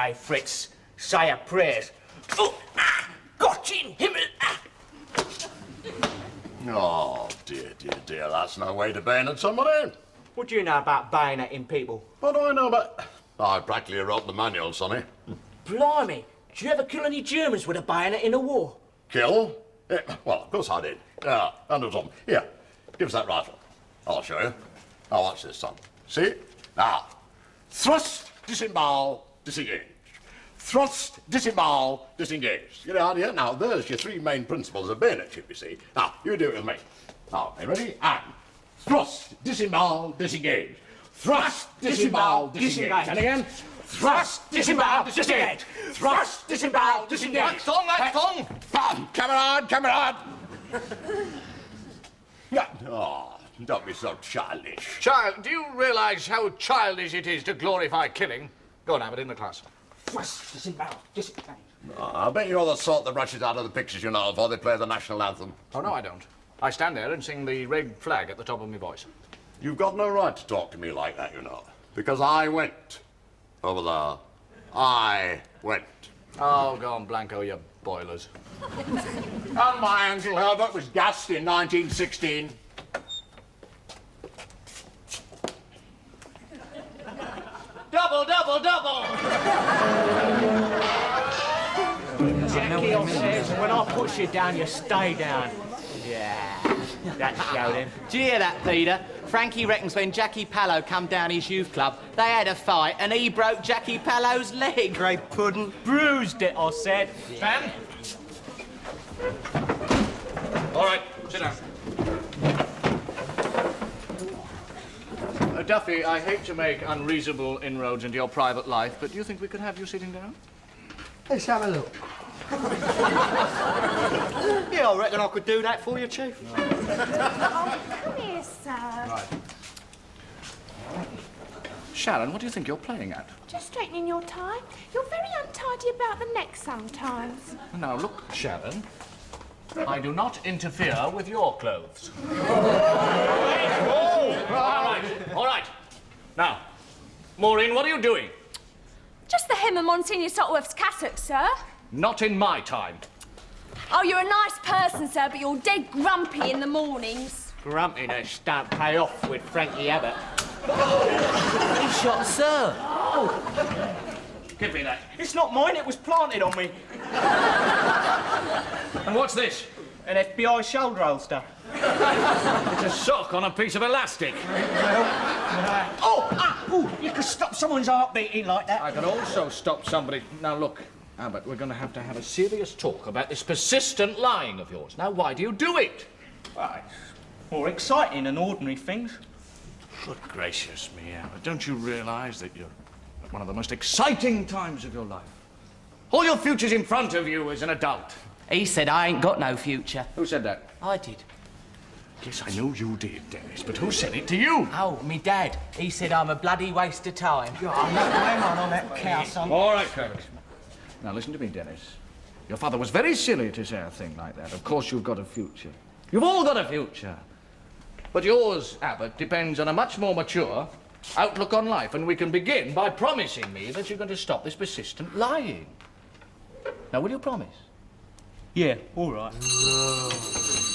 Hey, Fritz, say a prayers. Oh, Gott in Himmel! Oh, dear, that's no way to bayonet somebody. What do you know about bayoneting people? What do I know about... I practically wrote the manual, sonny. Blimey, did you ever kill any Germans with a bayonet in a war? Kill? Yeah, well, of course I did. And there was something. Here, give us that rifle. I'll show you. Now watch this, son. See? Now, thrust, disembowel, disengage. Thrust, disembowel, disengage. Get out here. Now, there's your three main principles of bayonetship, you see. Now, you do it with me. Now, are you ready? And thrust, disembowel, disengage. Thrust, disembowel, disengage. And again. Thrust, disembowel, disengage. Thrust, disembowel, disengage. That's on. Camarade. Yeah. Oh, don't be so childish. Child, do you realise how childish it is to glorify killing? Go on, Abbott, in the class. Thrust, disembowel, disengage. I bet you're the sort that rushes out of the pictures, you know, before they play the national anthem. Oh, no, I don't. I stand there and sing the red flag at the top of my voice. You've got no right to talk to me like that, you know, because I went over there. I went. Oh, go on, Blanco, you boilers. And my Uncle Herbert was gassed in 1916. Double! Jackie says, when I push you down, you stay down. Yeah, that showed him. Do you hear that, Peter? Frankie reckons when Jackie Pallow come down his youth club, they had a fight and he broke Jackie Pallow's leg. Great pudding. Bruised it, I said. Fan? All right, sit down. Duffy, I hate to make unreasonable inroads into your private life, but do you think we could have you sitting down? Let's have a look. Yeah, I reckon I could do that for you, Chief. Oh, come here, sir. Right. Sharon, what do you think you're playing at? Just straightening your tie. You're very untidy about the neck sometimes. Now, look, Sharon, I do not interfere with your clothes. All right. Now, Maureen, what are you doing? Just the hem of Monsignor Sotworth's cassock, sir. Not in my time. Oh, you're a nice person, sir, but you're dead grumpy in the mornings. Grumpiness don't pay off with Frankie Abbott. He shot Sir. Give me that. It's not mine, it was planted on me. And what's this? An FBI shoulder holster. It's a sock on a piece of elastic. You could stop someone's heart beating like that. I could also stop somebody. Now, look, Abbott, we're going to have a serious talk about this persistent lying of yours. Now, why do you do it? Well, it's more exciting than ordinary things. Good gracious me, Abbott, don't you realise that you're at one of the most exciting times of your life? All your future's in front of you as an adult. He said I ain't got no future. Who said that? I did. Yes, I know you did, Dennis, but who said it to you? Oh, me dad. He said I'm a bloody waste of time. Hang on that cow, son. All right, Curtis. Now, listen to me, Dennis. Your father was very silly to say a thing like that. Of course you've got a future. You've all got a future. But yours, Abbott, depends on a much more mature outlook on life, and we can begin by promising me that you're going to stop this persistent lying. Now, will you promise? Yeah, all right.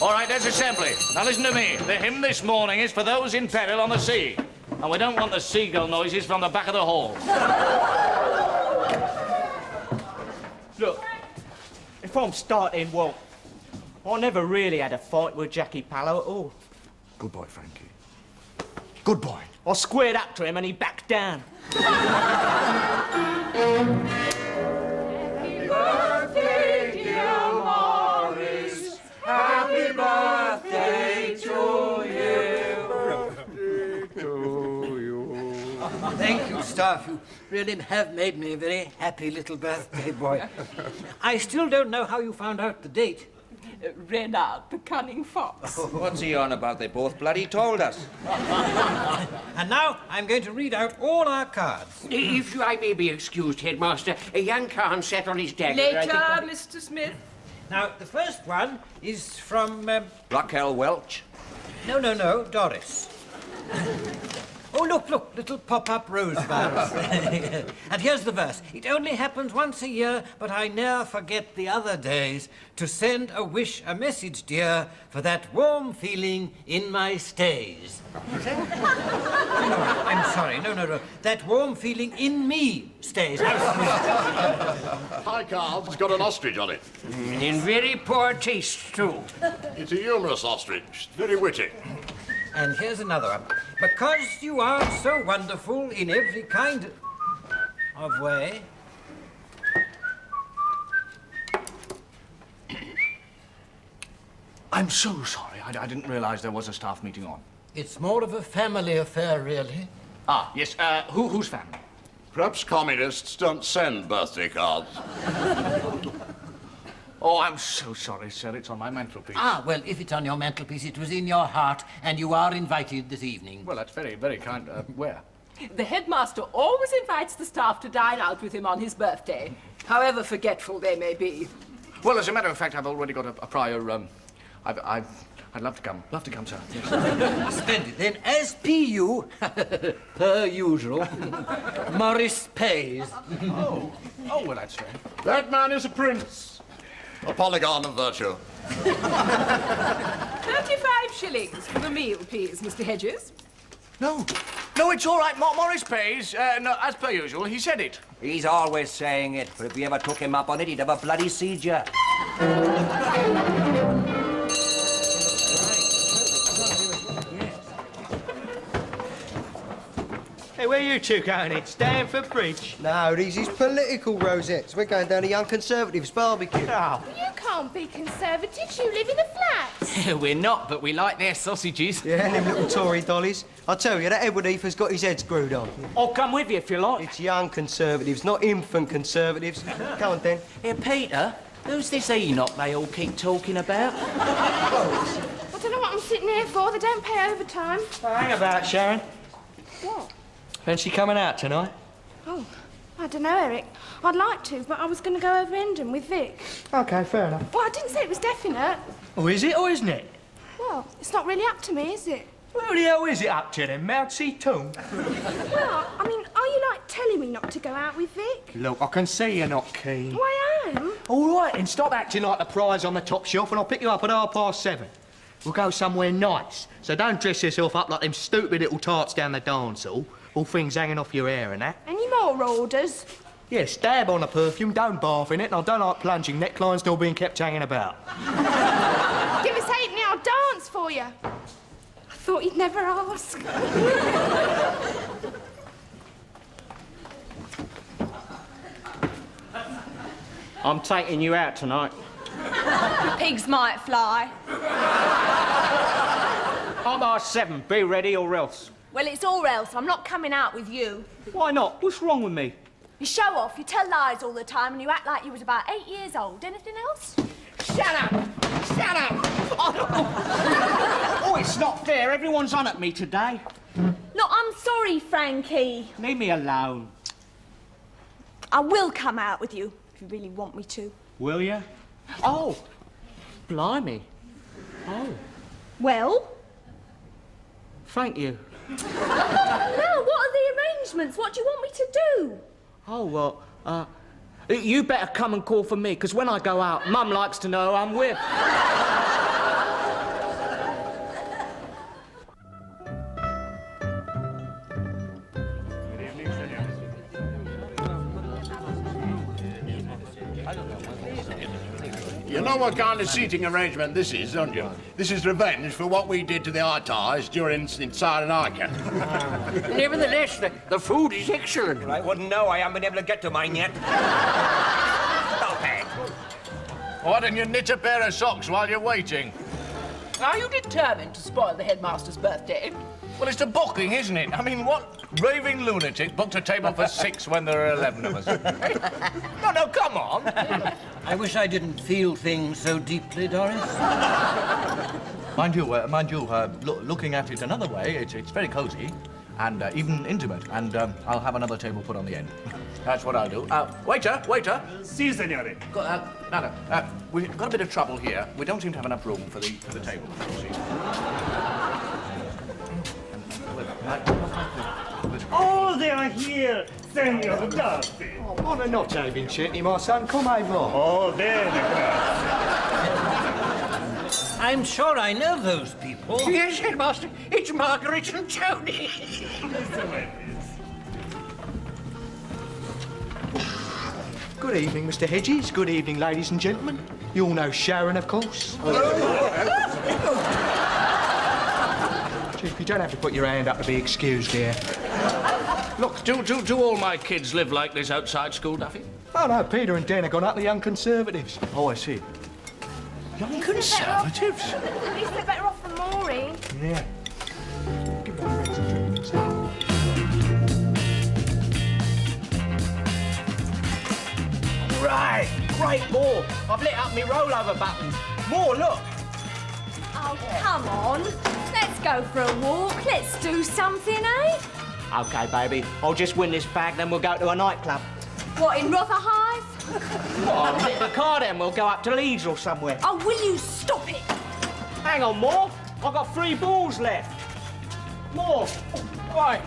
All right, there's assembly. Now listen to me. The hymn this morning is for those in peril on the sea. And we don't want the seagull noises from the back of the hall. Look, if I'm starting, well, I never really had a fight with Jackie Pallow at all. Good boy, Frankie. Good boy. I squared up to him and he backed down. Happy birthday to you. Thank you, staff. You really have made me a very happy little birthday boy. I still don't know how you found out the date. Renard, the cunning fox. What's he on about? They both bloody told us. And now I'm going to read out all our cards. If I may be excused, Headmaster, a young Khan sat on his dagger. Later, Mr. Smith. Now, the first one is from... Blockhell Welch. No, Doris. Oh, look, little pop-up rosebuds. And here's the verse. It only happens once a year, but I ne'er forget the other days. To send a wish, a message, dear, for that warm feeling in my stays. I'm sorry, no. That warm feeling in me stays. High card's got an ostrich on it. In very poor taste, too. It's a humorous ostrich, very witty. And here's another one. Because you are so wonderful in every kind of way. I'm so sorry. I didn't realise there was a staff meeting on. It's more of a family affair, really. Ah, yes. Whose family? Perhaps communists don't send birthday cards. Oh, I'm so sorry, sir. It's on my mantelpiece. Ah, well, if it's on your mantelpiece, it was in your heart, and you are invited this evening. Well, that's very, very kind. Where? The headmaster always invites the staff to dine out with him on his birthday, however forgetful they may be. Well, as a matter of fact, I've already got a prior. I'd love to come. Love to come, sir. Yes. Splendid. Then, as PU, per usual, Morris pays. Oh, well, that's fair. That man is a prince. A polygon of virtue. 35 shillings for the meal, please, Mr. Hedges. No, it's all right. Morris pays. No, as per usual, he said it. He's always saying it, but if we ever took him up on it, he'd have a bloody seizure. Hey, where you two going in? Staying for bridge? No, these is political rosettes. We're going down to Young Conservatives barbecue. Oh. You can't be Conservatives. You live in a flat. We're not, but we like their sausages. Yeah, them little Tory dollies. I tell you, that Edward Heath has got his head screwed on. I'll come with you if you like. It's Young Conservatives, not infant Conservatives. Come on, then. Here, Peter, who's this Enoch they all keep talking about? I don't know what I'm sitting here for. They don't pay overtime. Oh, hang about, Sharon. What? Fancy coming out tonight? Oh, I don't know, Eric. I'd like to, but I was going to go over Hendon with Vic. OK, fair enough. Well, I didn't say it was definite. Oh, is it or isn't it? Well, it's not really up to me, is it? Who the hell is it up to then, Mousy Toon? Well, I mean, are you, like, telling me not to go out with Vic? Look, I can see you're not keen. Well, I am. All right, then stop acting like the prize on the top shelf and I'll pick you up at 7:30. We'll go somewhere nice, so don't dress yourself up like them stupid little tarts down the dance hall. All things hanging off your hair and that. Any more orders? Yes, dab on a perfume, don't bath in it, and I don't like plunging necklines nor being kept hanging about. Give us 8 and I'll dance for you. I thought you'd never ask. I'm taking you out tonight. Pigs might fly. 7:30, be ready or else. Well, it's all else. I'm not coming out with you. Why not? What's wrong with me? You show off, you tell lies all the time, and you act like you was about 8 years old. Anything else? Shut up! Shut up! Oh, it's not fair. Everyone's on at me today. Look, I'm sorry, Frankie. Leave me alone. I will come out with you, if you really want me to. Will you? Oh, blimey. Oh, Well? thank you. Now, what are the arrangements? What do you want me to do? Oh, well, you better come and call for me, because when I go out, Mum likes to know who I'm with. You know what kind of seating arrangement this is, don't you? This is revenge for what we did to the Arties during Cyrenaica. Nevertheless, the food is excellent. I wouldn't know. I haven't been able to get to mine yet. Stop it. Why don't you knit a pair of socks while you're waiting? Are you determined to spoil the headmaster's birthday? Well, it's a booking, isn't it? I mean, what raving lunatic booked a table for 6 when there are 11 of us? No, come on. I wish I didn't feel things so deeply, Doris. Mind you, looking at it another way, it's very cosy and even intimate. And I'll have another table put on the end. That's what I'll do. Waiter! Si, signore. We've got a bit of trouble here. We don't seem to have enough room for the table. You see. Albert. Oh, they are here, Senor Duffy. Oh, buona notte, Vincenti, my son. Come over. Oh, there they I'm sure I know those people. Yes, Headmaster. It's Margaret and Tony. Good evening, Mr. Hedges. Good evening, ladies and gentlemen. You all know Sharon, of course. Chief, you don't have to put your hand up to be excused here. Look, do all my kids live like this outside school, Duffy? Oh, no, Peter and Dan have gone up the Young Conservatives. Oh, I see. Young Conservatives? At least they're better off than Maureen. Yeah. Give them ladies and gentlemen. Right, great, Moore. I've lit up my rollover buttons. Moore, look. Oh, come on. Let's go for a walk. Let's do something, eh? OK, baby. I'll just win this bag, then we'll go to a nightclub. What, in Rotherhithe? I'll nick the car, then we'll go up to Leeds or somewhere. Oh, will you stop it? Hang on, Moore. I've got 3 balls left. Moore. Right.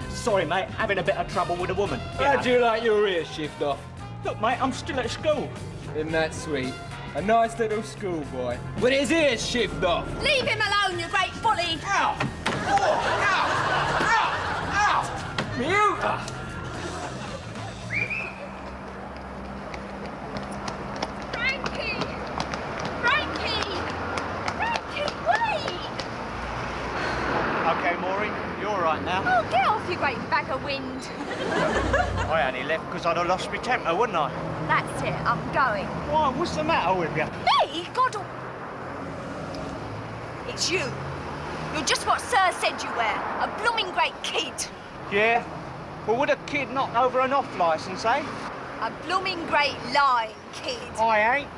Sorry, mate. Having a bit of trouble with a woman. How do you like your ears shift off? Look, mate, I'm still at school. Isn't that sweet? A nice little schoolboy. With his ears shift off. Leave him alone, you great bully. Ow! Oh, ow! Ow! Ow! Mute! Frankie! Frankie! Frankie, wait! OK, Maureen, you're all right now. Oh, get off, you great bag of wind. I only left because I'd have lost my temper, wouldn't I? That's it, I'm going. Why, what's the matter with you? Me? God, it's you. You're just what Sir said you were, a blooming great kid. Yeah? Well, would a kid knock over an off licence, eh? A blooming great lying kid. I ain't.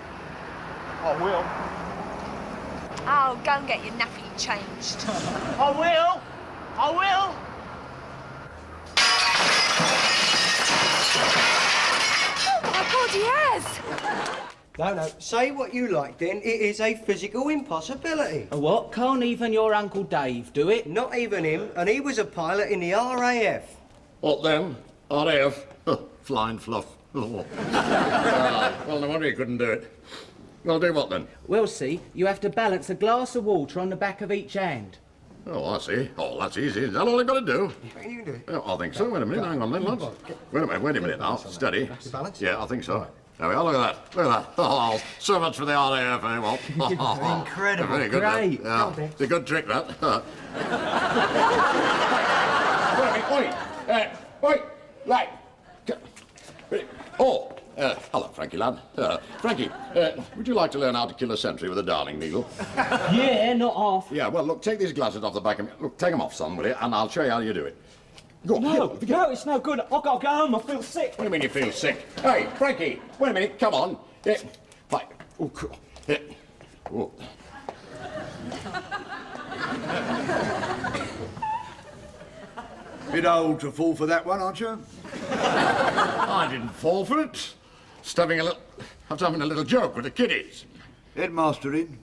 I will. Oh, go and get your nappy changed. I will. I will. Oh, my God, he has. No, say what you like, then. It is a physical impossibility. A what? Can't even your Uncle Dave do it? Not even him, and he was a pilot in the RAF. What then? RAF? Flying fluff. Oh. Well, no wonder he couldn't do it. Well, do what then? Well, see, you have to balance a glass of water on the back of each hand. Oh, I see. Oh, that's easy. Is that all I've got to do? You can do it. Oh, I think so. Wait a minute. Hang on then, lads. Wait a minute now. Steady. Balance? Yeah, I think so. There we are. Look at that. Look at that. Oh, so much for the RAF, eh? Well, Incredible. very good. Great. Yeah, it's a good trick, that. Wait, like. Oh, hello, Frankie, lad. Frankie, would you like to learn how to kill a sentry with a darning needle? Yeah, not half. Yeah, well, look, take these glasses off the back of me. Look, take them off, son, will you? And I'll show you how you do it. Go on, No, get no, it's no good. I've got to go home. I feel sick. What do you mean you feel sick? Hey, Frankie, wait a minute, come on. Right. Oh, cool. Oh. Bit old to fall for that one, aren't you? I didn't fall for it. Just having a little joke with the kiddies. Headmaster in?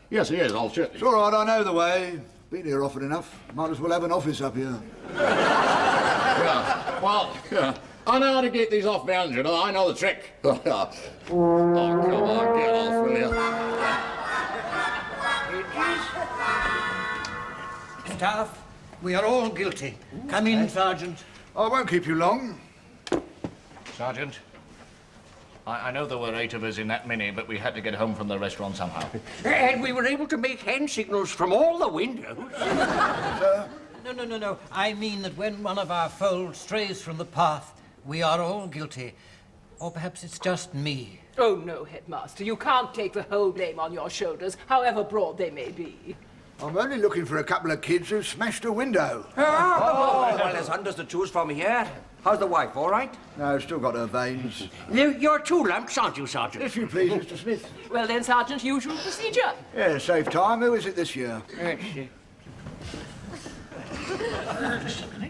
Yes, he is. I'll show you. It's all right, I know the way. Been here often enough. Might as well have an office up here. Yeah, well, yeah. I know how to get these off my hands, you know. I know the trick. Oh, come on, get off, will you? Staff, we are all guilty. Come in, Sergeant. I won't keep you long. Sergeant, I know there were 8 of us in that mini, but we had to get home from the restaurant somehow. And we were able to make hand signals from all the windows. No. I mean that when one of our fold strays from the path, we are all guilty. Or perhaps it's just me. Oh, no, Headmaster. You can't take the whole blame on your shoulders, however broad they may be. I'm only looking for a couple of kids who smashed a window. Oh, well, there's hundreds to choose from here. How's the wife, all right? No, still got her veins. You're 2 lumps, aren't you, Sergeant? If you please, Mr. Smith. Well, then, Sergeant, usual procedure. Yeah, save time. Who is it this year?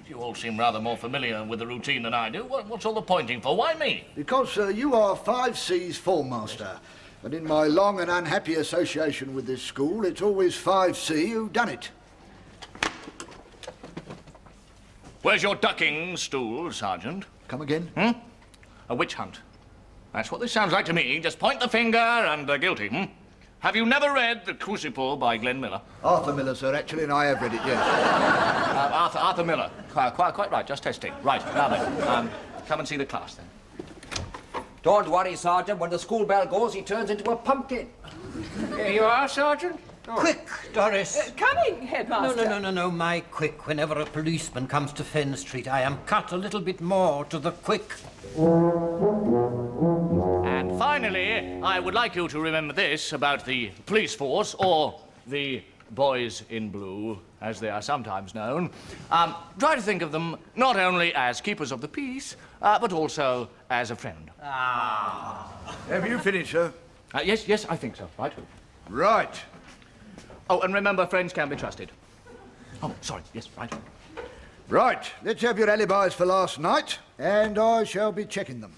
You all seem rather more familiar with the routine than I do. What's all the pointing for? Why me? Because you are 5C's formmaster. And in my long and unhappy association with this school, it's always 5C who done it. Where's your ducking stool, Sergeant? Come again? A witch hunt. That's what this sounds like to me. Just point the finger and guilty, Have you never read The Crucible by Glenn Miller? Arthur Miller, sir, actually, and I have read it, yes. Arthur Miller. Quite right, just testing. Right, now then, come and see the class, then. Don't worry, Sergeant. When the school bell goes, he turns into a pumpkin. Here you are, Sergeant. Oh. Quick, Doris. Coming, Headmaster. No, my quick. Whenever a policeman comes to Fenn Street, I am cut a little bit more to the quick. And finally, I would like you to remember this about the police force, or the boys in blue, as they are sometimes known. Try to think of them not only as keepers of the peace, but also as a friend. Have you finished, sir? Yes, I think so. Right. Right. Oh, and remember, friends can be trusted. Oh, sorry. Yes, right. Right. Let's have your alibis for last night, and I shall be checking them.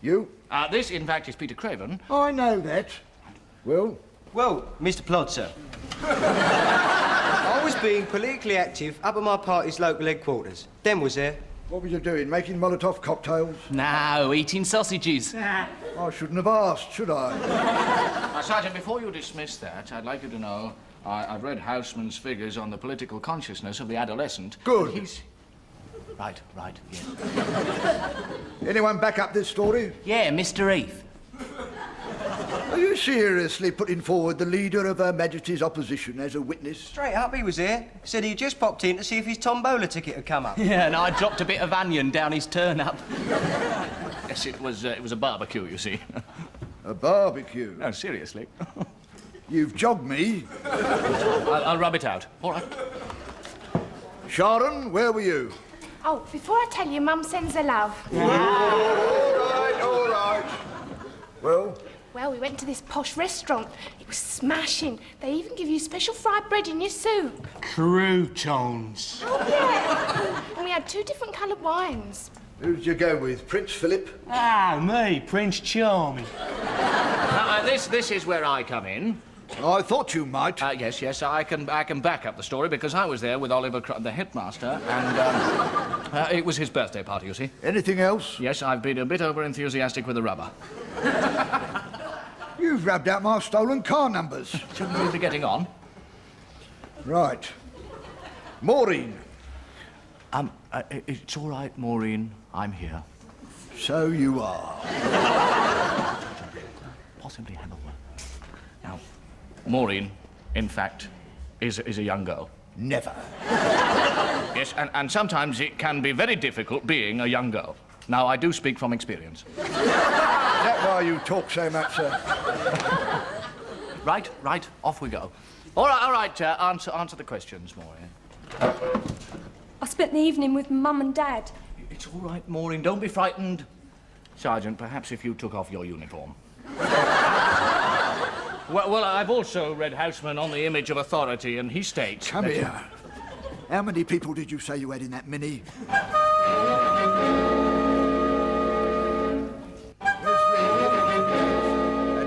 You? This, in fact, is Peter Craven. I know that. Well? Well, Mr. Plod, sir. I was being politically active up at my party's local headquarters. Den was there. What were you doing? Making Molotov cocktails? No, eating sausages. I shouldn't have asked, should I? Sergeant, before you dismiss that, I'd like you to know I've read Houseman's figures on the political consciousness of the adolescent. Good. He's... Right, yes. Anyone back up this story? Yeah, Mr. Heath. Are you seriously putting forward the leader of Her Majesty's opposition as a witness? Straight up, he was there. Said he just popped in to see if his tombola ticket had come up. Yeah, and I dropped a bit of onion down his turn-up. Yes, it was a barbecue, you see. A barbecue? No, seriously. You've jogged me. I'll rub it out. All right. Sharon, where were you? Oh, before I tell you, Mum sends her love. All right. Well? Well, we went to this posh restaurant. It was smashing. They even give you special fried bread in your soup. Croutons. Oh, yeah. And we had 2 different coloured wines. Who did you go with? Prince Philip? Me, Prince Charming. This is where I come in. I thought you might. Yes, I can back up the story because I was there with Oliver, the headmaster, and it was his birthday party, you see. Anything else? Yes, I've been a bit over-enthusiastic with the rubber. You've rubbed out my stolen car numbers. Shouldn't we be getting on? Right. Maureen. It's all right, Maureen. I'm here. So you are. Possibly have a word. Now, Maureen, in fact, is a young girl. Never. Yes, and sometimes it can be very difficult being a young girl. Now, I do speak from experience. Is that why you talk so much, sir? Right, off we go. All right, answer the questions, Maureen. I spent the evening with Mum and Dad. It's all right, Maureen, don't be frightened. Sergeant, perhaps if you took off your uniform. Well, I've also read Houseman on the Image of Authority, and he states... Come here. How many people did you say you had in that mini? At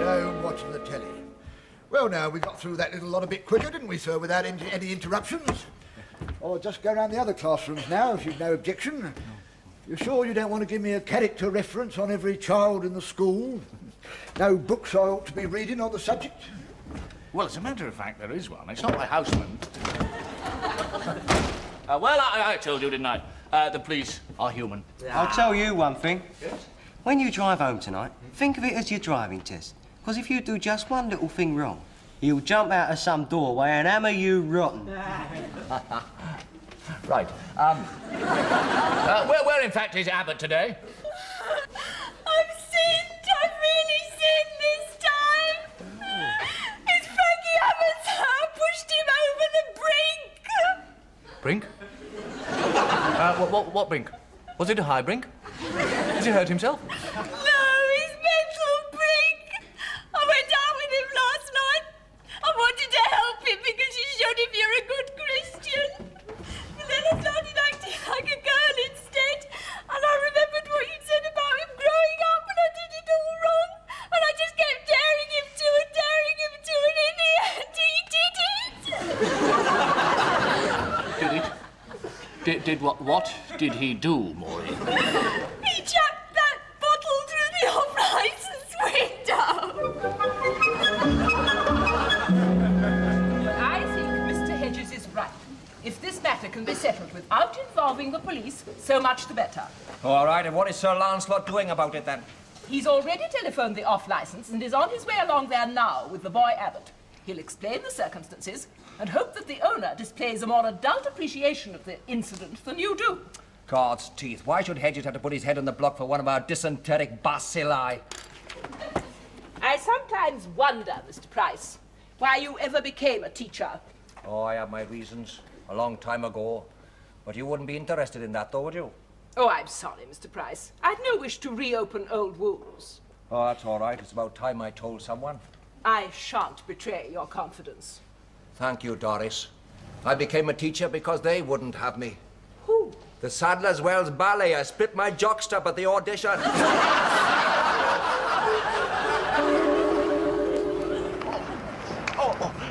home watching the telly. Well, now, we got through that little lot a bit quicker, didn't we, sir, without any interruptions? I'll just go round the other classrooms now, if you've no objection. You sure you don't want to give me a character reference on every child in the school? No books I ought to be reading on the subject? Well, as a matter of fact, there is one. It's not by Houseman. Well, I told you, didn't I? The police are human. I'll tell you one thing. Yes? When you drive home tonight, think of it as your driving test. Because if you do just one little thing wrong, you'll jump out of some doorway and hammer you rotten. Right. Where in fact is Abbott today? I've sinned. I've really sinned this time. It's Frankie Abbott's pushed him over the brink. Brink? What brink? Was it a high brink? Did he hurt himself? No, his mental brink. I went out with him last night. I wanted to help him because you showed him you're a good Christian. But then I started acting like a girl instead. And I remembered what you'd said about him growing up, and I did it all wrong. And I just kept daring him to, and in the end, he did it. Did it? What did he do, Maureen? He chucked that bottle through the off-licence window. I think Mr. Hedges is right. If this matter can be settled without involving the police, so much the better. All right, and what is Sir Lancelot doing about it then? He's already telephoned the off-licence and is on his way along there now with the boy Abbott. He'll explain the circumstances and hope that the owner displays a more adult appreciation of the incident than you do. God's teeth, why should Hedges have to put his head on the block for one of our dysenteric bacilli? I sometimes wonder, Mr. Price, why you ever became a teacher. Oh, I have my reasons. A long time ago. But you wouldn't be interested in that, though, would you? Oh, I'm sorry, Mr. Price. I'd no wish to reopen old wounds. Oh, that's all right. It's about time I told someone. I shan't betray your confidence. Thank you, Doris. I became a teacher because they wouldn't have me. Who? The Sadler's Wells Ballet. I split my jockstrap at the audition.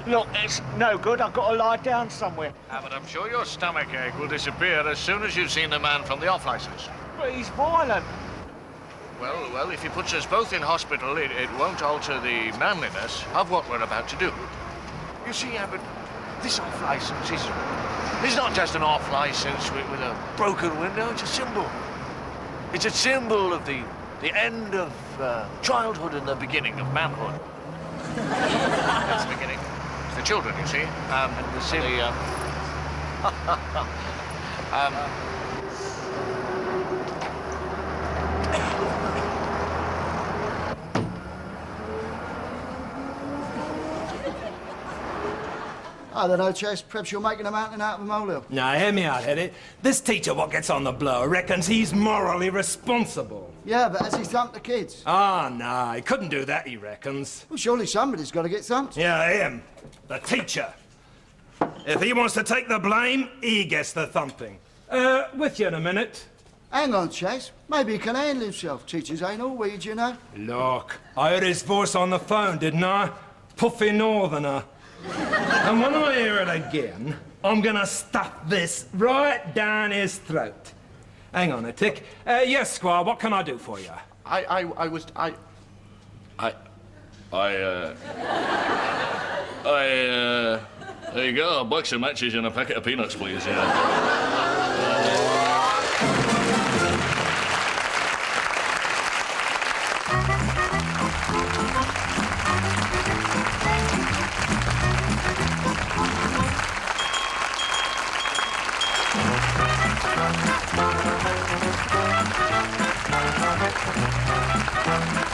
Look, it's no good. I've got to lie down somewhere. But I'm sure your stomachache will disappear as soon as you've seen the man from the off-licence. But he's violent. Well, if he puts us both in hospital, it won't alter the manliness of what we're about to do. You see, Abbott, this off-licence is not just an off-licence with a broken window. It's a symbol. It's a symbol of the end of childhood and the beginning of manhood. That's the beginning. It's the children, you see, and the silly. I don't know, Chess. Perhaps you're making a mountain out of a molehill. Now, hear me out, Eddie. This teacher what gets on the blow reckons he's morally responsible. Yeah, but has he thumped the kids? Ah, no, he couldn't do that, he reckons. Well, surely somebody's got to get thumped. Yeah, him. The teacher. If he wants to take the blame, he gets the thumping. With you in a minute. Hang on, Chase. Maybe he can handle himself. Teachers ain't all weeds, you know. Look, I heard his voice on the phone, didn't I? Puffy Northerner. And when I hear it again, I'm gonna stuff this right down his throat. Hang on a tick. Yes, Squire, what can I do for you? There you go, a box of matches and a packet of peanuts, please, yeah. Thank you.